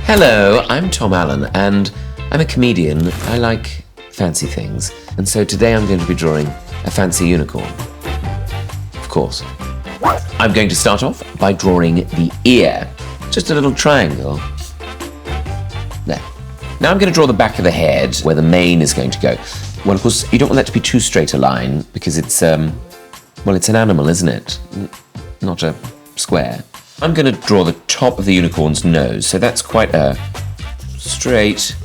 Hello, I'm Tom Allen, and I'm a comedian. I like fancy things, and so today I'm going to be drawing a fancy unicorn. Of course. I'm going to start off by drawing the ear. Just a little triangle. There. Now I'm going to draw the back of the head, where the mane is going to go. Well, of course, you don't want that to be too straight a line, because it's an animal, isn't it? Not a square. I'm going to draw the top of the unicorn's nose, so that's quite a straight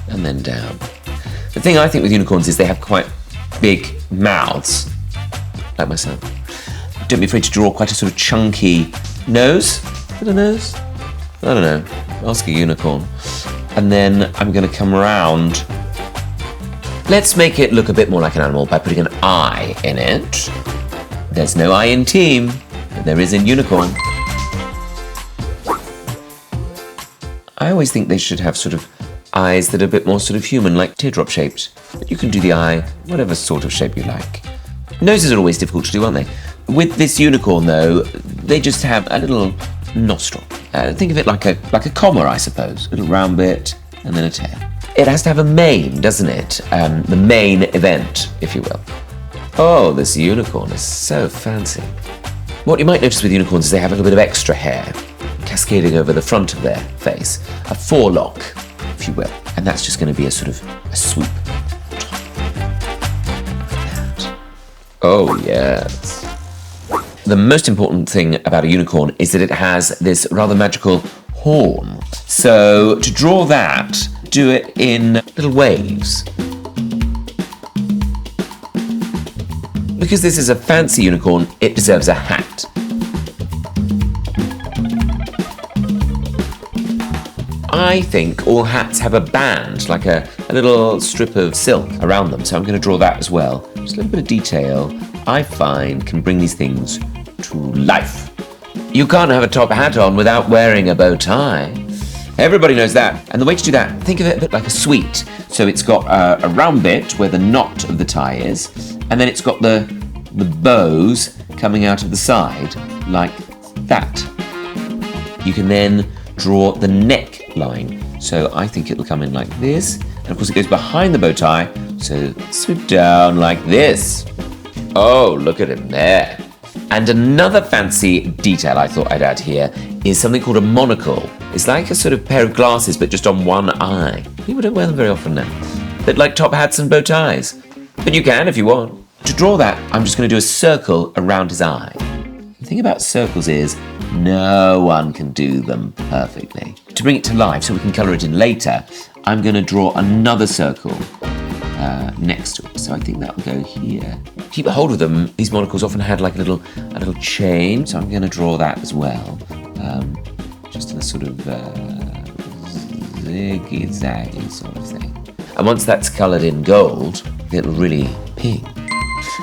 and then down. The thing I think with unicorns is they have quite big mouths, like myself. Don't be afraid to draw quite a sort of chunky nose. Is it a nose? I don't know. Ask a unicorn. And then I'm going to come around. Let's make it look a bit more like an animal by putting an eye in it. There's no eye in team, but there is in unicorn. I always think they should have sort of eyes that are a bit more sort of human, like teardrop-shaped. But you can do the eye whatever sort of shape you like. Noses are always difficult to do, aren't they? With this unicorn, though, they just have a little nostril. Think of it like a comma, I suppose. A little round bit, and then a tail. It has to have a mane, doesn't it? The main event, if you will. Oh, this unicorn is so fancy. What you might notice with unicorns is they have a little bit of extra hair cascading over the front of their face. A forelock, if you will. And that's just going to be a sort of a swoop. Oh, yes. The most important thing about a unicorn is that it has this rather magical horn. So to draw that, do it in little waves. Because this is a fancy unicorn, it deserves a hat. I think all hats have a band, like a little strip of silk around them, so I'm going to draw that as well. Just a little bit of detail I find can bring these things to life. You can't have a top hat on without wearing a bow tie. Everybody knows that. And the way to do that, think of it a bit like a sweet. So it's got a round bit where the knot of the tie is, and then it's got the bows coming out of the side, like that. You can then draw the neck line. So I think it'll come in like this. And of course it goes behind the bow tie, so swoop down like this. Oh, look at him there. And another fancy detail I thought I'd add here is something called a monocle. It's like a sort of pair of glasses, but just on one eye. People don't wear them very often now. A bit like top hats and bow ties. But you can if you want. To draw that, I'm just going to do a circle around his eye. The thing about circles is no one can do them perfectly. To bring it to life so we can colour it in later, I'm going to draw another circle next to it. So I think that will go here. Keep a hold of them. These monocles often had like a little chain, so I'm going to draw that as well. Just in a sort of ziggy-zaggy sort of thing. And once that's coloured in gold, it'll really ping.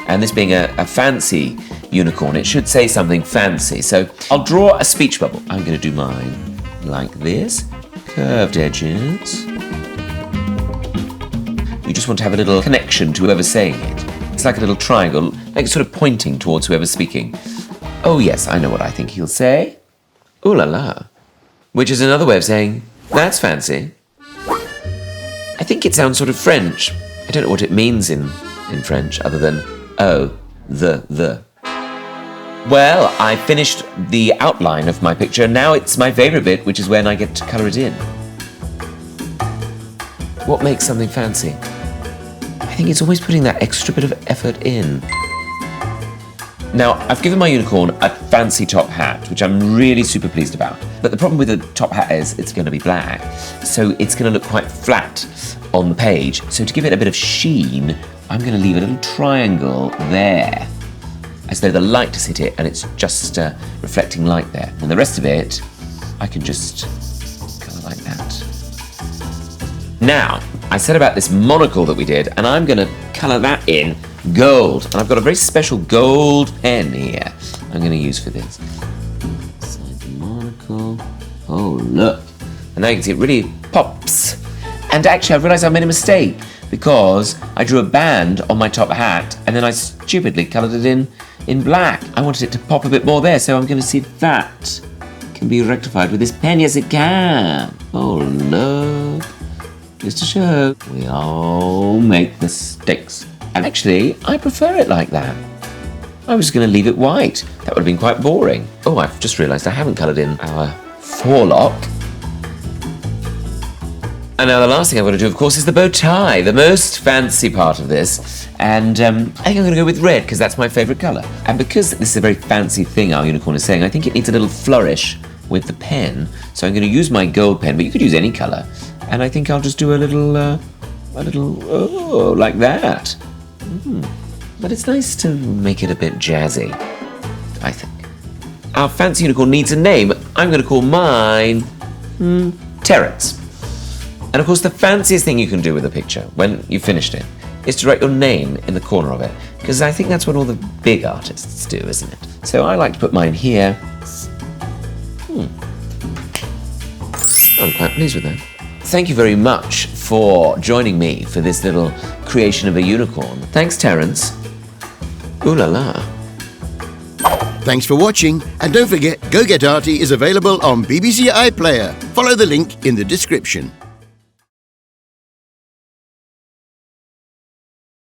And this being a fancy unicorn, it should say something fancy. So I'll draw a speech bubble. I'm going to do mine like this. Curved edges. You just want to have a little connection to whoever's saying it. It's like a little triangle, like sort of pointing towards whoever's speaking. Oh yes, I know what I think he'll say. Ooh la la. Which is another way of saying, that's fancy. I think it sounds sort of French. I don't know what it means in French, other than, oh, the. Well, I finished the outline of my picture. Now it's my favourite bit, which is when I get to colour it in. What makes something fancy? I think it's always putting that extra bit of effort in. Now, I've given my unicorn a fancy top hat, which I'm really super pleased about. But the problem with the top hat is it's going to be black, so it's going to look quite flat on the page. So to give it a bit of sheen, I'm going to leave a little triangle there, as though the light has hit it and it's just reflecting light there. And the rest of it, I can just colour like that. Now, I said about this monocle that we did, and I'm going to colour that in gold. And I've got a very special gold pen here I'm going to use for this. Inside the monocle. Oh, look. And now you can see it really pops. And actually, I've realised I made a mistake because I drew a band on my top hat and then I stupidly coloured it in black. I wanted it to pop a bit more there, so I'm going to see if that can be rectified with this pen. Yes, it can. Oh, look. Just to show, we all make mistakes. And actually, I prefer it like that. I was going to leave it white. That would have been quite boring. Oh, I've just realised I haven't coloured in our forelock. And now the last thing I'm going to do, of course, is the bow tie, the most fancy part of this. And I think I'm going to go with red, because that's my favourite colour. And because this is a very fancy thing our unicorn is saying, I think it needs a little flourish with the pen. So I'm going to use my gold pen, but you could use any colour. And I think I'll just do a little, oh, like that. But it's nice to make it a bit jazzy, I think. Our fancy unicorn needs a name. I'm going to call mine Terence. And of course, the fanciest thing you can do with a picture when you've finished it is to write your name in the corner of it, because I think that's what all the big artists do, isn't it? So I like to put mine here. I'm quite pleased with that. Thank you very much for joining me for this little creation of a unicorn. Thanks, Terence. Ooh la la. Thanks for watching, and don't forget, Go Get Arty is available on BBC iPlayer. Follow the link in the description.